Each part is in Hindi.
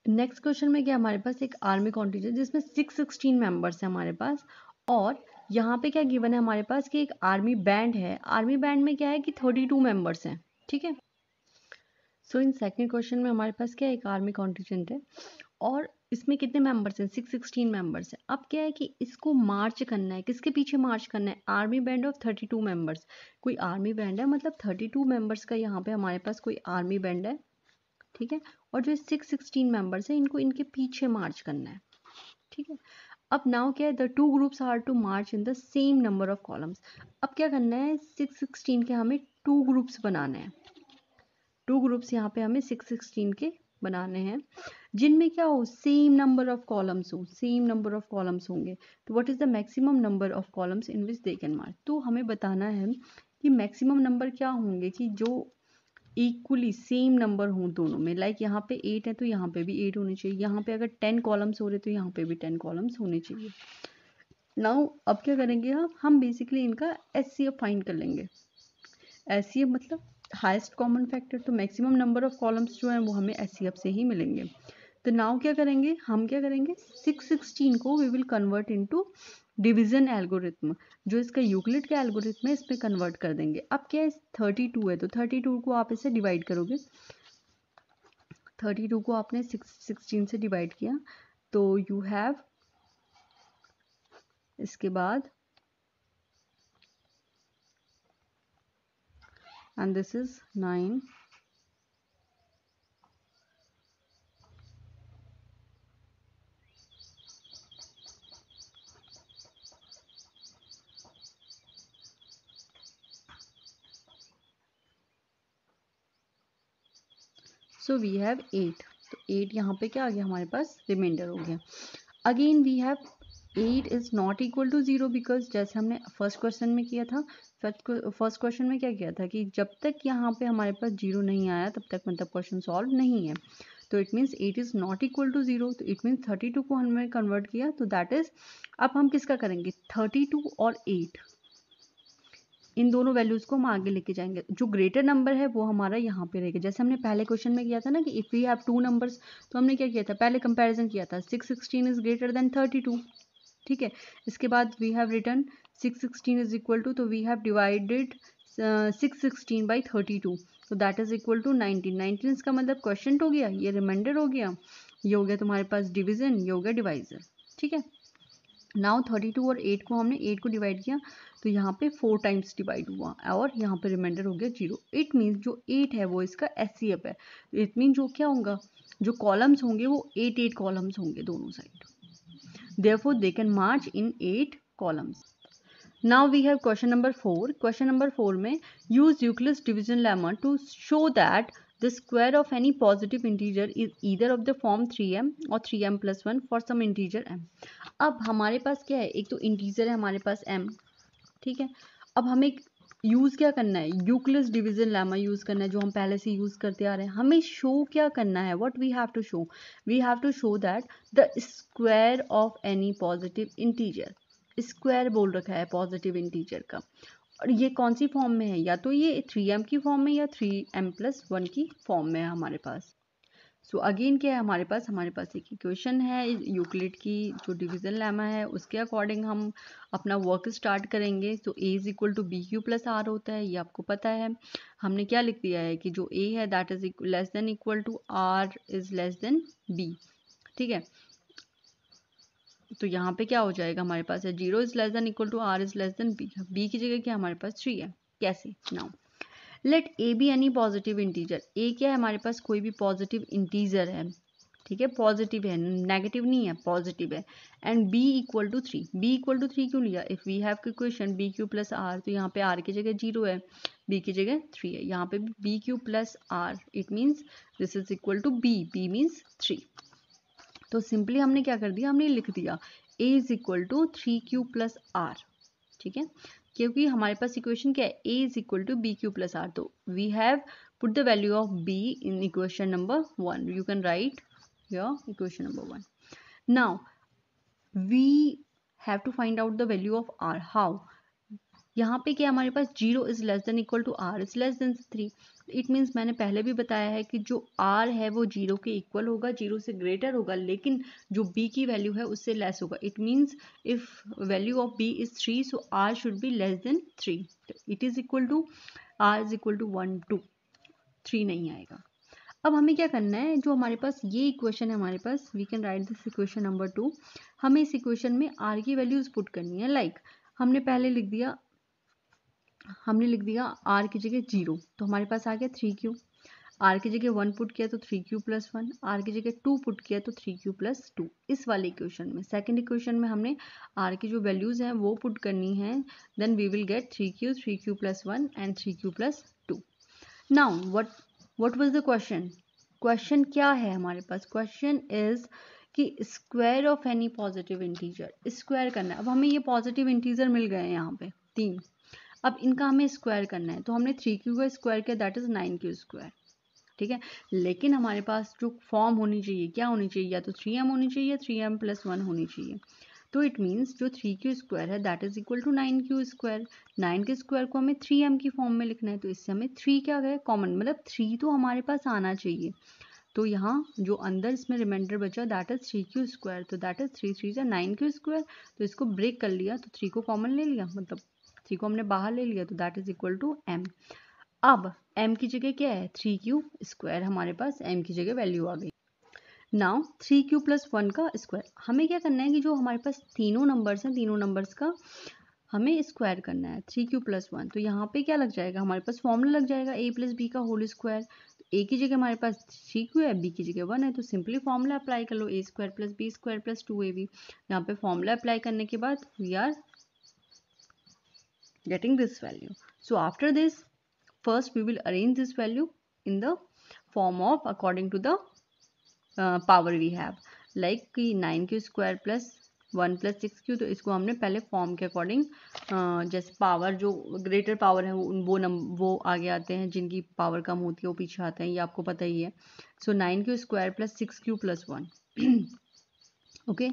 नेक्स्ट क्वेश्चन में क्या हमारे पास एक आर्मी कॉन्टिजेंट जिसमें 616 मेंबर्स है हमारे पास, और यहाँ पे क्या गिवन है हमारे पास कि एक आर्मी बैंड है। आर्मी बैंड में क्या है कि 32 मेंबर्स हैं, ठीक है। सो इन सेकंड क्वेश्चन में हमारे पास क्या है, एक आर्मी कॉन्टिजेंट है और इसमें कितने मेंबर्स हैं, 616 मेंबर्स हैं। अब क्या है कि इसको मार्च करना है, किसके पीछे मार्च करना है, आर्मी बैंड ऑफ 32 मेंबर्स। कोई आर्मी बैंड है मतलब 32 मेंबर्स का यहाँ पे हमारे पास कोई आर्मी बैंड है, ठीक है। और जो 616 मेंबर्स हैं इनको इनके पीछे मार्च करना है, ठीक है। अब नाउ क्या है, the two groups are to march in the same number of columns. अब क्या करना है, 616 के हमें टू ग्रुप्स बनाने हैं। टू ग्रुप्स यहाँ पे हमें 616 के बनाने हैं जिनमें क्या हो, सेम नंबर ऑफ कॉलम्स हो, सेम नंबर ऑफ कॉलम्स होंगे। तो what is the maximum number of columns in which they can march. तो हमें बताना है कि मैक्सिमम नंबर क्या होंगे कि जो इक्वली सेम नंबर हों दोनों में। लाइक यहाँ पे 8 है तो यहाँ पे भी 8 होने चाहिए, यहाँ पे अगर 10 कॉलम्स हो रहे तो यहाँ पे भी 10 कॉलम्स होने चाहिए। नाउ अब क्या करेंगे, हम बेसिकली इनका एचसीएफ फाइंड कर लेंगे। एचसीएफ मतलब हाईएस्ट कॉमन फैक्टर, तो मैक्सिमम नंबर ऑफ कॉलम्स जो हैं वो हमें एचसीएफ से ही मिलेंगे। तो नाउ क्या करेंगे, हम क्या करेंगे, 616 को we will convert into division algorithm. जो इसका यूक्लिड का एल्गोरिथम है इसमें कन्वर्ट कर देंगे। अब क्या है, 32 है तो 32 को आप इसे डिवाइड करोगे, 32 को आपने 16 से डिवाइड किया तो यू हैव, इसके बाद and this is 9, so we have 8। तो 8 यहाँ पे क्या आ गया हमारे पास, रिमाइंडर हो गया। Again we have 8 is not equal to 0 because जैसे हमने फर्स्ट क्वेश्चन में किया था, फर्स्ट क्वेश्चन में क्या किया था कि जब तक यहाँ पे हमारे पास 0 नहीं आया तब तक मतलब क्वेश्चन सॉल्व नहीं है। तो it means 8 is not equal to 0, तो इट मीन्स 32 को हमने कन्वर्ट किया, तो दैट इज, अब हम किसका करेंगे, 32 और 8 इन दोनों वैल्यूज को हम आगे लेके जाएंगे। जो ग्रेटर नंबर है वो हमारा यहाँ पे रहेगा। जैसे हमने पहले क्वेश्चन में किया था ना कि if we have two numbers, तो हमने क्या किया था, पहले कंपैरिजन किया था 616 इज ग्रेटर देन 32, ठीक है। इसके बाद we have written 616 is equal to, तो वी हैव डिवाइडेड 616 बाई 32, तो दैट इज इक्वल टू 19। 19 इसका मतलब क्वेश्चन हो गया, ये रिमाइंडर हो गया, ये हो गया तुम्हारे पास डिवीजन, ये हो गया डिवाइजर, ठीक है। नाउ 32 और 8 को हमने 8 को डिवाइड किया तो यहाँ पे 4 टाइम्स डिवाइड हुआ और यहाँ पे रिमाइंडर हो गया 0। इट मीन्स जो 8 है वो इसका एचसीएफ है। इट मीन्स जो क्या होगा, जो कॉलम्स होंगे वो 8 कॉलम्स होंगे दोनों side, therefore they can march in 8 columns. Now we have question number 4। Question number 4 में use Euclid's division lemma to show that the square of any positive integer is either of the form 3m or 3m plus 1 for some integer m। अब हमारे पास क्या है, एक तो इंटीजर है हमारे पास m, ठीक है। अब हमें यूज क्या करना है, यूक्लिड्स डिवीजन लेमा यूज करना है जो हम पहले से यूज करते आ रहे हैं। हमें शो क्या करना है, what we have to show, we have to show that the square of any positive integer, square बोल रखा है पॉजिटिव इंटीजर का, और ये कौन सी फॉर्म में है, या तो ये 3m की फॉर्म में या 3m प्लस 1 की फॉर्म में है हमारे पास। सो अगेन क्या है हमारे पास एक इक्वेशन है यूक्लिड की जो डिवीजन लेमा है उसके अकॉर्डिंग हम अपना वर्क स्टार्ट करेंगे। तो a is equal to b q plus r होता है, ये आपको पता है। हमने क्या लिख दिया है कि जो a है that is less than equal to r is less than b, ठीक है। तो यहाँ पे क्या हो जाएगा हमारे पास है 0 is less than equal to r is less than b, b की जगह क्या हमारे पास 3 है। कैसे, now let a be any positive integer, a क्या है हमारे पास कोई भी पॉजिटिव इंटीजर है, ठीक है, पॉजिटिव है, नेगेटिव नहीं है, पॉजिटिव है। And b equal to 3, b equal to 3 क्यों लिया, if we have equation b q plus r, तो यहाँ पे r की जगह 0 है, b की जगह 3 है, यहाँ पे b q plus r, it means this is equal to b means 3। तो सिंपली हमने क्या कर दिया, हमने लिख दिया a is equal to 3q plus r, ठीक है, क्योंकि हमारे पास इक्वेशन क्या है, a is equal to b q plus r. तो we have put the value of b in equation number 1, you can write your equation number 1। Now we have to find out the value of r, how, यहाँ पे क्या हमारे पास 0 is less than equal to r is less than 3, it means मैंने पहले भी बताया है कि जो r है वो 0 के इक्वल होगा, 0 से ग्रेटर होगा, लेकिन जो b की वैल्यू है उससे लेस होगा। It means if value of b is 3 so r should be less than 3। It is equal to r is equal to 1 2, 3 नहीं आएगा। अब हमें क्या करना है, जो हमारे पास ये इक्वेशन है हमारे पास, we can write this equation number 2। हमें इस इक्वेशन में r की वैल्यूज पुट करनी है। लाइक हमने पहले लिख दिया r की जगह 0, तो हमारे पास आ गया 3q। r की जगह 1 पुट किया तो 3q प्लस 1, r की जगह 2 पुट किया तो 3q प्लस 2। इस वाले इक्वेशन में, सेकंड इक्वेशन में हमने r की जो वैल्यूज हैं वो पुट करनी है, then we will get 3q plus 1 and 3q plus 2। Now what was the question? Question क्या है हमारे पास? क्वेश्चन इज कि square of any positive integer square करना है। अब हमें ये पॉजिटिव इंटीजर मिल गए हैं यहाँ पे 3, अब इनका हमें स्क्वायर करना है। तो हमने 3q का स्क्वायर किया, दैट इज 9q स्क्वायर, ठीक है। लेकिन हमारे पास जो फॉर्म होनी चाहिए, क्या होनी चाहिए, या तो 3m होनी चाहिए या 3m प्लस 1 होनी चाहिए। तो इट मीन्स जो 3q स्क्वायर है that is equal to 9q square. 9 के स्क्वायर को हमें 3m की फॉर्म में लिखना है, तो इससे हमें 3 क्या गया कॉमन, मतलब 3 तो हमारे पास आना चाहिए। तो यहाँ जो अंदर इसमें रिमाइंडर बचा दैट इज 3q स्क्वायर, तो दैट इज 3 3 9q स्क्वायर। तो इसको ब्रेक कर लिया तो 3 को कॉमन ले लिया, मतलब 3 को हमने बाहर ले लिया, तो that is equal to m। अब m की जगह क्या है 3q स्क्वायर, हमारे पास m की जगह वैल्यू आ गई। नाउ 3q प्लस 1 का स्क्वायर, हमें क्या करना है कि जो हमारे पास तीनों नंबर्स हैं, तीनों नंबर्स का हमें स्क्वायर करना है। 3q प्लस 1, तो यहाँ पे क्या लग जाएगा, हमारे पास फॉर्मूला लग जाएगा a प्लस बी का होल स्क्वायर। a की जगह हमारे पास 3q है, b की जगह 1 है, तो सिंपली फॉर्मूला अप्लाई कर लो, a square plus b square plus 2ab। यहाँ पे फॉर्मूला अप्लाई करने के बाद we are getting this value. So after this, first we will arrange this value in the form of according to the power we have, like कि 9q square plus 1 plus 6q, तो इसको हमने पहले फॉर्म के अकॉर्डिंग जैसे पावर जो ग्रेटर पावर है वो आगे आते हैं, जिनकी पावर कम होती है वो पीछे आते हैं, ये आपको पता ही है। सो 9q square plus 6q plus 1 okay.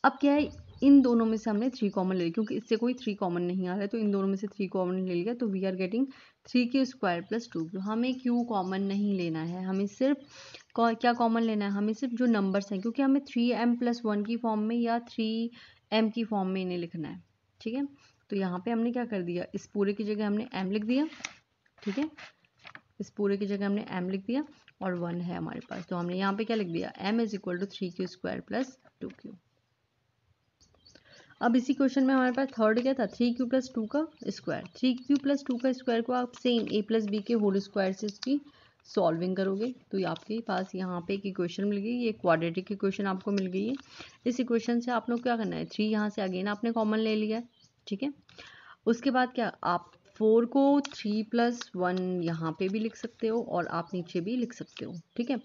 अब क्या है, इन दोनों में से हमने 3 कॉमन ले लिया, क्योंकि इससे कोई 3 कॉमन नहीं आ रहा है, तो इन दोनों में से 3 कॉमन ले लिया, तो we are getting 3q square plus 2q। हमें q कॉमन नहीं लेना है, हमें सिर्फ क्या कॉमन लेना है, हमें सिर्फ जो नंबर्स हैं, क्योंकि हमें 3m प्लस 1 की फॉर्म में या 3m की फॉर्म में इन्हें लिखना है, ठीक है। तो यहाँ पे हमने क्या कर दिया, इस पूरे की जगह हमने m लिख दिया, ठीक है, इस पूरे की जगह हमने m लिख दिया और 1 है हमारे पास, तो हमने यहाँ पे क्या लिख दिया, m is equal to 3q square plus 2q। अब इसी क्वेश्चन में हमारे पास थर्ड क्या था, 3q प्लस 2 का स्क्वायर। 3q प्लस 2 का स्क्वायर को आप सेम a प्लस बी के होल स्क्वायर से इसकी सॉल्विंग करोगे, तो आपके पास यहाँ पे एक इक्वेशन मिल गई, ये क्वाड्रेटिक इक्वेशन आपको मिल गई है। इस इक्वेशन से आप लोग क्या करना है, 3 यहाँ से अगेन आपने कॉमन ले लिया, ठीक है। उसके बाद क्या, आप 4 को 3 प्लस 1 यहाँ पे भी लिख सकते हो और आप नीचे भी लिख सकते हो, ठीक है।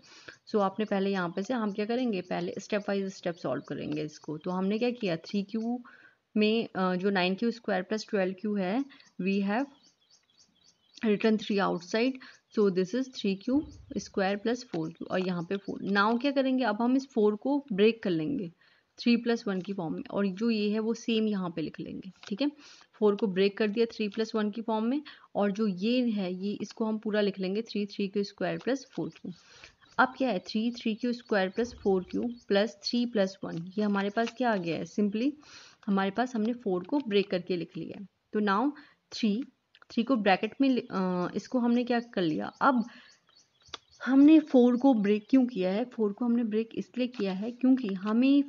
सो आपने पहले यहाँ पे से हम क्या करेंगे, पहले स्टेप वाइज स्टेप सॉल्व करेंगे इसको। तो हमने क्या किया, 3q में जो 9q स्क्वायर प्लस 12q है, we have return 3 outside, so this is 3q square plus 4q, और यहाँ पे 4। नाउ क्या करेंगे, अब हम इस 4 को ब्रेक कर लेंगे 3 प्लस 1 की फॉर्म में, और जो ये है वो सेम यहाँ पे लिख लेंगे, ठीक है। 4 को ब्रेक कर दिया 3 प्लस 1 की फॉर्म में, और जो ये है ये इसको हम पूरा लिख लेंगे 3q स्क्वायर प्लस 4q। अब क्या है, 3q square plus 4q plus 3 plus 1, ये हमारे पास क्या आ गया है, सिंपली हमारे पास हमने 4 को ब्रेक करके लिख लिया है। तो नाउ 3 को ब्रैकेट में इसको हमने क्या कर लिया, अब हमने 4 को ब्रेक क्यों किया है, 4 को हमने ब्रेक इसलिए किया है क्योंकि हमें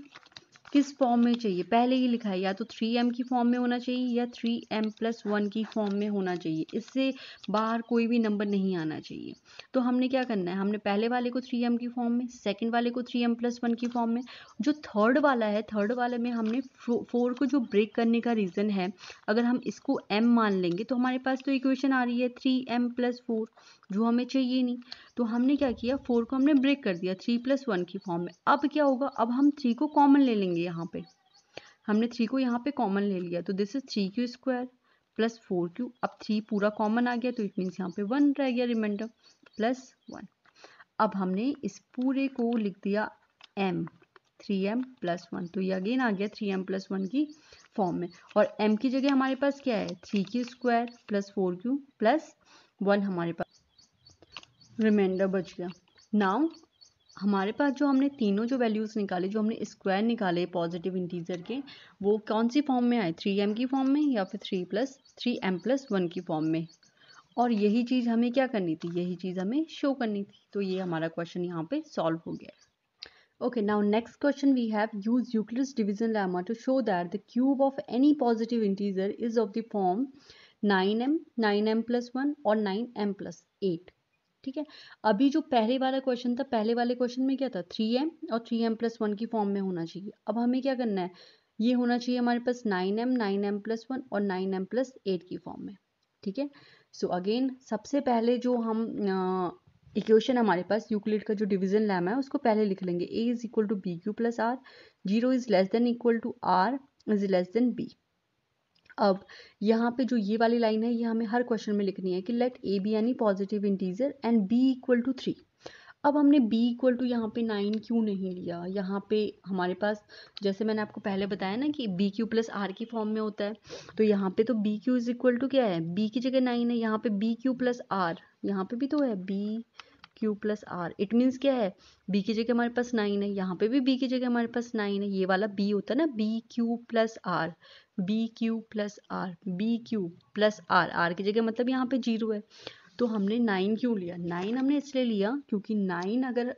किस फॉर्म में चाहिए, पहले ही लिखा है, या तो 3m की फॉर्म में होना चाहिए या 3m प्लस 1 की फॉर्म में होना चाहिए, इससे बाहर कोई भी नंबर नहीं आना चाहिए। तो हमने क्या करना है, हमने पहले वाले को 3m की फॉर्म में, सेकंड वाले को 3m प्लस 1 की फॉर्म में, जो थर्ड वाला है, थर्ड वाले में हमने 4 को जो ब्रेक करने का रीज़न है, अगर हम इसको m मान लेंगे तो हमारे पास तो इक्वेशन आ रही है 3m प्लस 4, जो हमें चाहिए नहीं। तो हमने क्या किया, 4 को हमने ब्रेक कर दिया 3 प्लस 1 की फॉर्म में। अब क्या होगा, अब हम 3 को कॉमन ले लेंगे, यहाँ पे हमने 3 को यहाँ पे कॉमन ले लिया, तो this is 3q square plus 4q। अब 3 पूरा कॉमन आ गया, तो इट मीन्स यहाँ पे 1 रह गया रिमाइंडर प्लस 1। अब हमने इस पूरे को लिख दिया m 3m प्लस 1, तो ये अगेन आ गया 3m प्लस 1 की फॉर्म में, और m की जगह हमारे पास क्या है 3q square plus 4q plus 1 हमारे पास। रिमाइंडर बच गया। नाउ हमारे पास जो हमने तीनों जो वैल्यूज़ निकाले, जो हमने स्क्वायर निकाले पॉजिटिव इंटीजर के, वो कौन सी फॉर्म में आए, 3m की फॉर्म में या फिर 3m+1 की फॉर्म में। और यही चीज़ हमें क्या करनी थी, यही चीज़ हमें शो करनी थी। तो ये हमारा क्वेश्चन यहाँ पे सॉल्व हो गया। Okay, now next question we have, use Euclid's division lemma to show that the cube of any positive integer is of the form 9m, 9m+1 और 9m+8। ठीक है, अभी जो पहले वाला क्वेश्चन था, पहले वाले क्वेश्चन में क्या था, 3m और 3m+1 की फॉर्म में होना चाहिए। अब हमें क्या करना है, ये होना चाहिए हमारे पास 9m, 9m+1 और 9m+8 की फॉर्म में। ठीक है, सो अगेन सबसे पहले जो हम इक्वेशन हमारे पास यूक्लिड का जो डिवीजन लेमा है उसको पहले लिख लेंगे, a is equal to b q plus r, 0 is less than equal to r is less than b. अब यहाँ पे जो ये वाली लाइन है ये हमें हर क्वेश्चन में लिखनी है कि let a be any positive integer and b equal to 3। अब हमने b इक्वल टू यहाँ पे 9 क्यों नहीं लिया, यहाँ पे हमारे पास जैसे मैंने आपको पहले बताया ना कि बी क्यू प्लस आर की फॉर्म में होता है, तो यहाँ पे तो b q is equal to क्या है, b की जगह 9 है, यहाँ पे बी क्यू प्लस आर, यहाँ पे भी तो है b q plus r. It means क्या है, बी की जगह हमारे पास 9 है, यहाँ पे भी बी की जगह हमारे पास 9 है। ये वाला बी होता है ना, b q plus r, b q plus r, b q plus r, r की जगह मतलब यहाँ पे 0 है। तो हमने 9 क्यों लिया, 9 हमने इसलिए लिया क्योंकि 9 अगर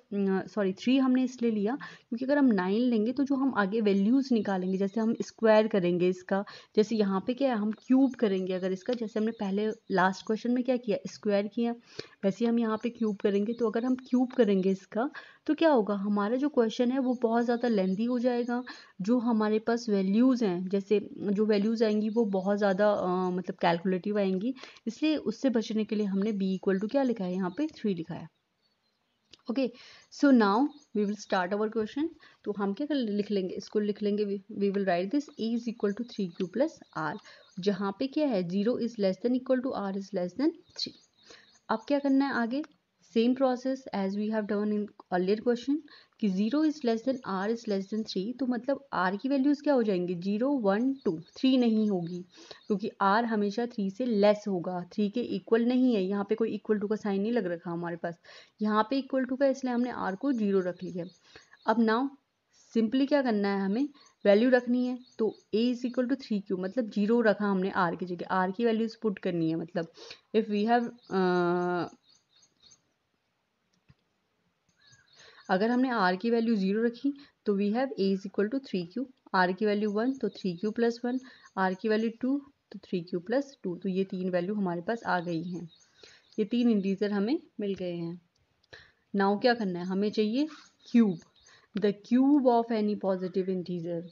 3 हमने इसलिए लिया क्योंकि अगर हम 9 लेंगे तो जो हम आगे वैल्यूज़ निकालेंगे, जैसे हम स्क्वायर करेंगे इसका, जैसे यहाँ पे क्या है हम क्यूब करेंगे अगर इसका, जैसे हमने पहले लास्ट क्वेश्चन में क्या किया, स्क्वायर किया, वैसे हम यहाँ पे क्यूब करेंगे। तो अगर हम क्यूब करेंगे इसका तो क्या होगा, हमारा जो क्वेश्चन है वो बहुत ज़्यादा लेंदी हो जाएगा। जो हमारे पास वैल्यूज़ हैं, जैसे जो वैल्यूज़ आएंगी वो बहुत ज़्यादा मतलब कैलकुलेटिव आएंगी, इसलिए उससे बचने के लिए हमने b इक्वल टू क्या लिखा है, यहाँ पे 3 लिखा है। Okay, so now we will start our question. तो हम क्या लिख लेंगे, इसको लिख लेंगे, we will write this a is equal to 3q plus r, जहाँ पे क्या है 0 is less than equal to r is less than 3। अब क्या करना है आगे, same process as we have done in earlier question कि 0 is less than r is less than 3, तो मतलब आर की वैल्यूज क्या हो जाएंगे, 0 1 2, 3 नहीं होगी क्योंकि आर हमेशा 3 से लेस होगा, 3 के इक्वल नहीं है। यहाँ पे कोई इक्वल टू का साइन नहीं लग रखा हमारे पास, यहाँ पे इक्वल टू का, इसलिए हमने आर को 0 रख लिया। अब नाउ सिंपली क्या करना है, हमें वैल्यू रखनी है, तो a is equal to 3q मतलब 0 रखा हमने r की जगह, r की वैल्यूज पुट करनी है। मतलब इफ वी हैव अगर हमने r की वैल्यू 0 रखी तो we have a is equal to 3q, r की वैल्यू 1 तो 3q प्लस 1, r की वैल्यू 2 तो 3q प्लस 2। तो ये तीन वैल्यू हमारे पास आ गई हैं, ये तीन इंटीजर हमें मिल गए हैं। नाउ क्या करना है, हमें चाहिए cube, the cube of any positive integer.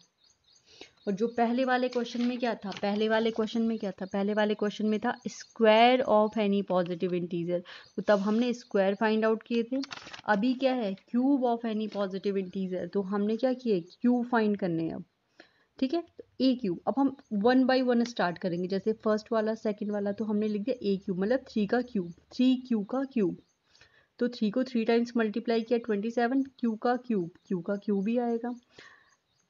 और जो पहले वाले क्वेश्चन में क्या था, पहले वाले क्वेश्चन में क्या था, पहले वाले क्वेश्चन में था square of any positive integer, तो तब हमने स्क्वायर फाइंड आउट किए थे। अभी क्या है, cube of any positive integer, तो हमने क्या किए, क्यूब फाइंड करने हैं अब। ठीक है, तो ए क्यूब, अब हम 1 बाई 1 स्टार्ट करेंगे, जैसे फर्स्ट वाला सेकंड वाला तो हमने लिख दिया ए क्यूब मतलब 3 का क्यूब, 3q का क्यूब, तो 3 को 3 टाइम्स मल्टीप्लाई किया 27, q का क्यूब ही आएगा।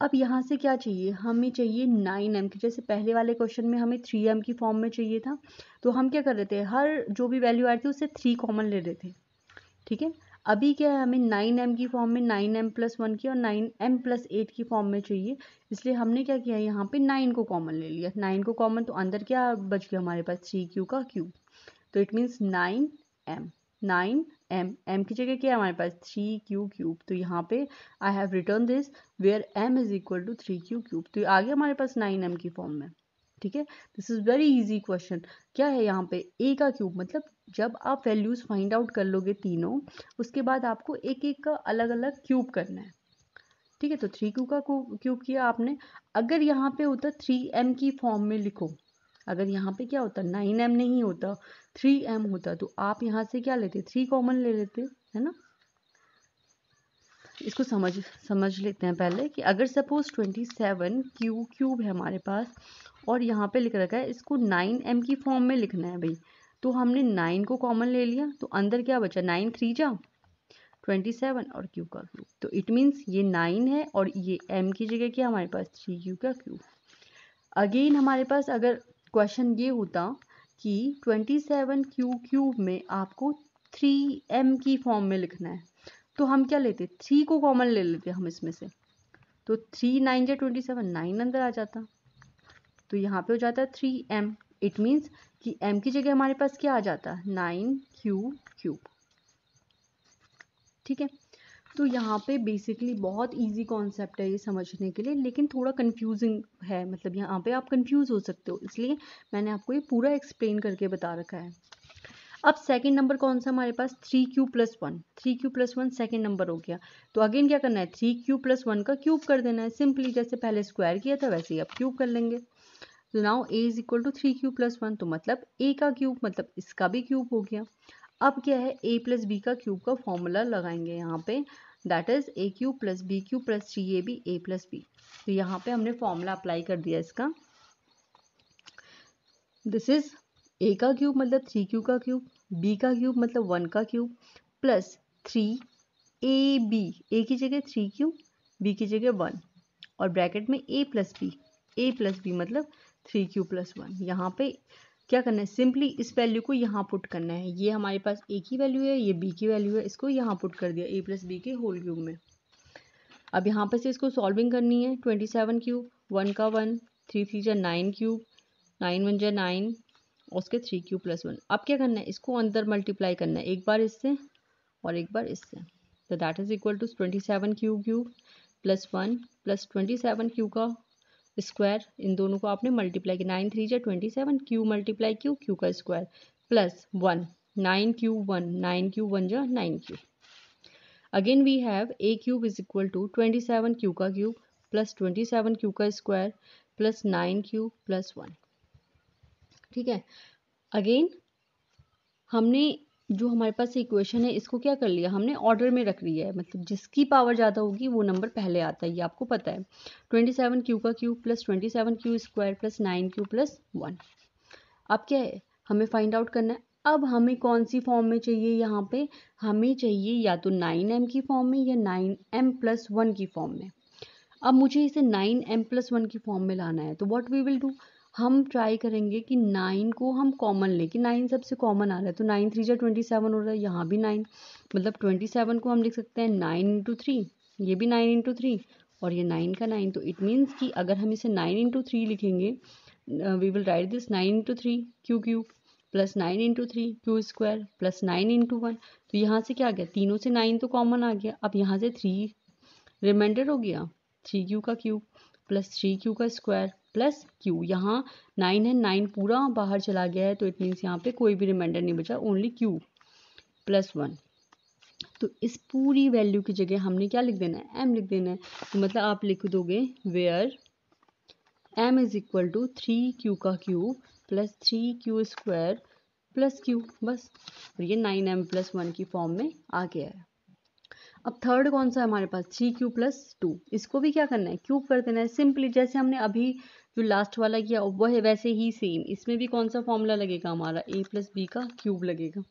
अब यहाँ से क्या चाहिए, हमें चाहिए 9m की, जैसे पहले वाले क्वेश्चन में हमें 3m की फॉर्म में चाहिए था, तो हम क्या कर रहे थे, हर जो भी वैल्यू आ रही थी उससे 3 कॉमन ले रहे थे। ठीक है, अभी क्या है, हमें 9m की फॉर्म में 9m+1 की और 9m+8 की फॉर्म में चाहिए, इसलिए हमने क्या किया, यहाँ पे 9 को कॉमन ले लिया, 9 को कॉमन, तो अंदर क्या बच गया हमारे पास, 3q का क्यूब, तो इट मीन्स 9m, 9m की जगह क्या है हमारे पास, 3q क्यूब, तो यहाँ पे I have return this where m is equal to 3q cube, तो आ गया हमारे पास 9m की फॉर्म में। ठीक है, this is very easy question. क्या है यहाँ पे, a का क्यूब, मतलब जब आप वैल्यूज फाइंड आउट कर लोगे तीनों, उसके बाद आपको एक एक का अलग अलग क्यूब करना है। ठीक है, तो 3q का क्यूब किया आपने। अगर यहाँ पे होता 3m की फॉर्म में लिखो, अगर यहाँ पे क्या होता 9m नहीं होता 3m होता, तो आप यहाँ से क्या लेते, 3 कॉमन ले लेते, है ना। इसको समझ लेते हैं पहले कि अगर सपोज 27q क्यूब है हमारे पास और यहाँ पे लिख रखा है इसको 9m की फॉर्म में लिखना है भाई, तो हमने 9 को कॉमन ले लिया, तो अंदर क्या बचा, 9 3 जा 27 और q का क्यूब, तो इट मीन्स ये 9 है और ये m की जगह क्या हमारे पास 3q का क्यूब। अगेन हमारे पास अगर क्वेश्चन ये होता कि 27q क्यूब में आपको 3m की फॉर्म में लिखना है तो हम क्या लेते, 3 को कॉमन ले लेते हम इसमें से, तो 3 9 जा 27, 9 अंदर आ जाता, तो यहाँ पे हो जाता है 3m। इट मीन्स कि m की जगह हमारे पास क्या आ जाता, 9q3। ठीक है, तो यहाँ पे बेसिकली बहुत इजी कॉन्सेप्ट है ये समझने के लिए, लेकिन थोड़ा कंफ्यूजिंग है, मतलब यहाँ पे आप कंफ्यूज हो सकते हो, इसलिए मैंने आपको ये पूरा एक्सप्लेन करके बता रखा है। अब सेकंड नंबर कौन सा हमारे पास, 3q+1, 3q+1 सेकंड नंबर हो गया। तो अगेन क्या करना है, 3q+1 का क्यूब कर देना है, सिंपली जैसे पहले स्क्वायर किया था वैसे ही आप क्यूब कर लेंगे। तो now a is equal to 3q+1, तो मतलब a का क्यूब मतलब इसका भी क्यूब हो गया। अब क्या है, a प्लस बी का क्यूब का फॉर्मूला लगाएंगे यहाँ पे, that is a³ + b³ + 3ab a + b। तो यहाँ पे हमने फॉर्मूला अप्लाई कर दिया इसका, दिस इज a का क्यूब मतलब 3q का क्यूब, b का क्यूब मतलब 1 का क्यूब, प्लस 3ab, a की जगह 3q, b की जगह 1, और ब्रैकेट में a + b मतलब 3q+1। यहाँ पे क्या करना है, सिंपली इस वैल्यू को यहाँ पुट करना है, ये हमारे पास a की वैल्यू है, ये b की वैल्यू है, इसको यहाँ पुट कर दिया a + b के होल क्यूब में। अब यहाँ पे से इसको सॉल्विंग करनी है, 27 क्यूब, 1 का 1, 3 3 जा 9 क्यूब, 9 1 जा 9, और उसके 3q+1। अब क्या करना है, इसको अंदर मल्टीप्लाई करना है, एक बार इससे और एक बार इससे, तो that is equal to 27q³ + 1 + 27q का स्क्वायर, इन दोनों को आपने मल्टीप्लाई किया, 9 3 जा 27, q मल्टीप्लाई q का स्क्वायर, प्लस 1, 9q1, 9q1 जा 9q। Again we have a³ is equal to 27q का क्यूब प्लस 27q का स्क्वायर प्लस 9q + 1। ठीक है, अगेन हमने जो हमारे पास इक्वेशन है इसको क्या कर लिया, हमने ऑर्डर में रख लिया है, मतलब जिसकी पावर ज़्यादा होगी वो नंबर पहले आता है, ये आपको पता है। 27q का cube plus 27q square plus 9q + 1। अब क्या है, हमें फाइंड आउट करना है, अब हमें कौन सी फॉर्म में चाहिए, यहाँ पे हमें चाहिए या तो 9m की फॉर्म में या 9m + 1 की फॉर्म में। अब मुझे इसे 9m + 1 की फॉर्म में लाना है, तो व्हाट वी विल डू, हम ट्राई करेंगे कि 9 को हम कॉमन लें, कि 9 सबसे कॉमन आ रहा है, तो 9 3 जा 27 हो रहा है, यहाँ भी 9, मतलब 27 को हम लिख सकते हैं 9 × 3, ये भी 9 × 3, और ये 9 का 9, तो इट मीन्स कि अगर हम इसे 9 × 3 लिखेंगे, we will write this 9 × 3 q³ plus 9 × 3 q square plus 9 × 1। तो यहाँ से क्या आ गया, तीनों से 9 तो कॉमन आ गया, अब यहाँ से 3 रिमाइंडर हो गया, 3q का क्यूब प्लस 3q का स्क्वायर प्लस q, यहाँ 9 है, 9 पूरा बाहर चला गया है, तो इट मीन्स यहाँ पे कोई भी रिमाइंडर नहीं बचा, ओनली q + 1। तो इस पूरी वैल्यू की जगह हमने क्या लिख देना है, m लिख देना है, तो मतलब आप लिख दोगे where m is equal to 3q का cube plus 3q square plus q, बस, और ये 9m + 1 की फॉर्म में आ गया है। अब थर्ड कौन सा है हमारे पास, 3q + 2, इसको भी क्या करना है, क्यूब कर देना है, सिंपली जैसे हमने अभी जो लास्ट वाला किया वो है वैसे ही सेम, इसमें भी कौन सा फॉर्मूला लगेगा हमारा, a + b का क्यूब लगेगा,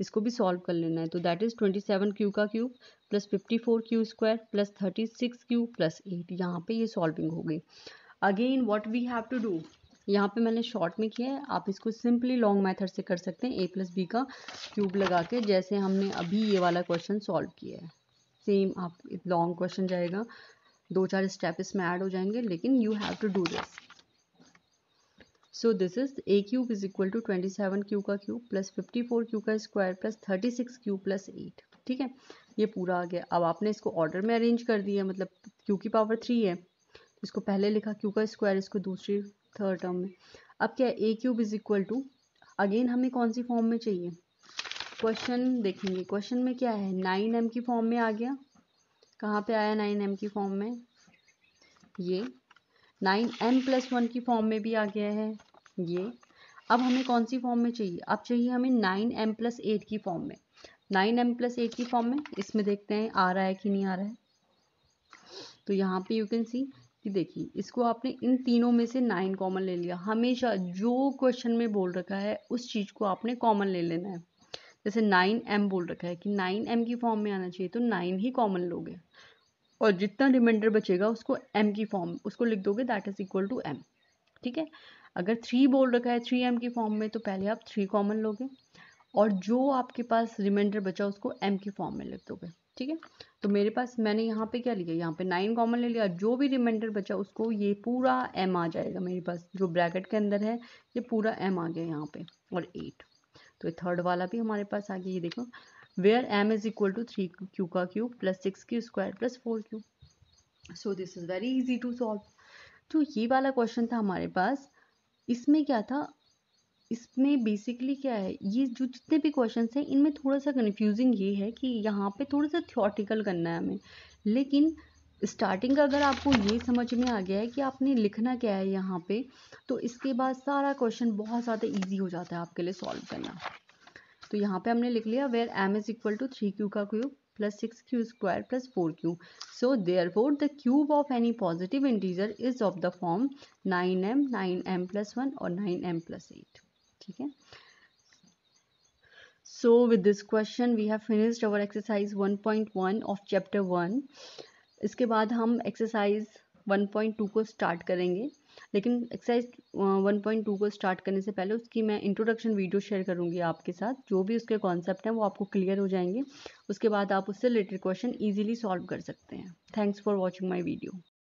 इसको भी सॉल्व कर लेना है, तो दैट इज 27q का cube plus 54q square plus 36q + 8, यहाँ पे ये सॉल्विंग हो गई। Again what we have to do, यहाँ पे मैंने शॉर्ट में किया है, आप इसको सिंपली लॉन्ग मेथड से कर सकते हैं, a + b का क्यूब लगा के, जैसे हमने अभी ये वाला क्वेश्चन सॉल्व किया है, सेम आप लॉन्ग क्वेश्चन जाएगा, 2-4 स्टेप इसमें ऐड हो जाएंगे, लेकिन you have to do this. So this is a³ is equal to 27q का क्यूब प्लस 54q का स्क्वायर प्लस 36q + 8। ठीक है, ये पूरा आ गया। अब आपने इसको ऑर्डर में अरेंज कर दिया, मतलब q की पावर 3 है, इसको पहले लिखा, q का स्क्वायर इसको दूसरी थर्ड टर्म में। अब क्या है, a³ is equal to, again हमें कौन सी फॉर्म में चाहिए, क्वेश्चन देखेंगे, क्वेश्चन में क्या है, 9m की फॉर्म में आ गया, कहाँ पे आया 9m की फॉर्म में, ये 9m + 1 की फॉर्म में भी आ गया है ये। अब हमें कौन सी फॉर्म में चाहिए, अब चाहिए हमें 9m + 8 की फॉर्म में, 9m + 8 की फॉर्म में, इसमें देखते हैं आ रहा है कि नहीं आ रहा है। तो यहाँ पे यू कैन सी कि देखिए, इसको आपने इन तीनों में से 9 कॉमन ले लिया, हमेशा जो क्वेश्चन में बोल रखा है उस चीज़ को आपने कॉमन ले लेना है, जैसे 9m बोल रखा है कि 9m की फॉर्म में आना चाहिए, तो 9 ही कॉमन लोगे, और जितना रिमाइंडर बचेगा उसको m की फॉर्म, उसको लिख दोगे, that is equal to m। ठीक है, अगर 3 बोल रखा है 3m की फॉर्म में, तो पहले आप 3 कॉमन लोगे, और जो आपके पास रिमाइंडर बचा उसको m के फॉर्म में लिख दोगे, ठीक है। तो मेरे पास मैंने यहाँ पे क्या लिया, यहाँ पे 9 कॉमन ले लिया, जो भी रिमाइंडर बचा उसको ये पूरा m आ जाएगा मेरे पास, जो ब्रैकेट के अंदर है ये पूरा m आ गया यहाँ पे, और 8। तो ये थर्ड वाला भी हमारे पास आ गया, ये देखो, where m is equal to 3q का cube plus 6q square plus 4q। So this is very easy to solve. तो ये वाला क्वेश्चन था हमारे पास। इसमें क्या था, इसमें बेसिकली क्या है, ये जो जितने भी क्वेश्चंस हैं इनमें थोड़ा सा कन्फ्यूजिंग ये है कि यहाँ पे थोड़ा सा थ्योरेटिकल करना है हमें, लेकिन स्टार्टिंग का अगर आपको ये समझ में आ गया है कि आपने लिखना क्या है यहाँ पे, तो इसके बाद सारा क्वेश्चन बहुत ज़्यादा ईजी हो जाता है आपके लिए सॉल्व करना। तो यहाँ पे हमने लिख लिया where m is equal to 3q का cube plus 6q square plus 4q। So therefore the cube of any positive integer is of the form 9m 9m plus 1 और 9m प्लस 8, ठीक है। So with this question we have finished our exercise 1.1 of chapter 1. इसके बाद हम एक्सरसाइज 1.2 को स्टार्ट करेंगे, लेकिन एक्सरसाइज 1.2 को स्टार्ट करने से पहले उसकी मैं इंट्रोडक्शन वीडियो शेयर करूंगी आपके साथ, जो भी उसके कॉन्सेप्ट हैं वो आपको क्लियर हो जाएंगे। उसके बाद आप उससे रिलेटेड क्वेश्चन इजीली सॉल्व कर सकते हैं। Thanks for watching my video.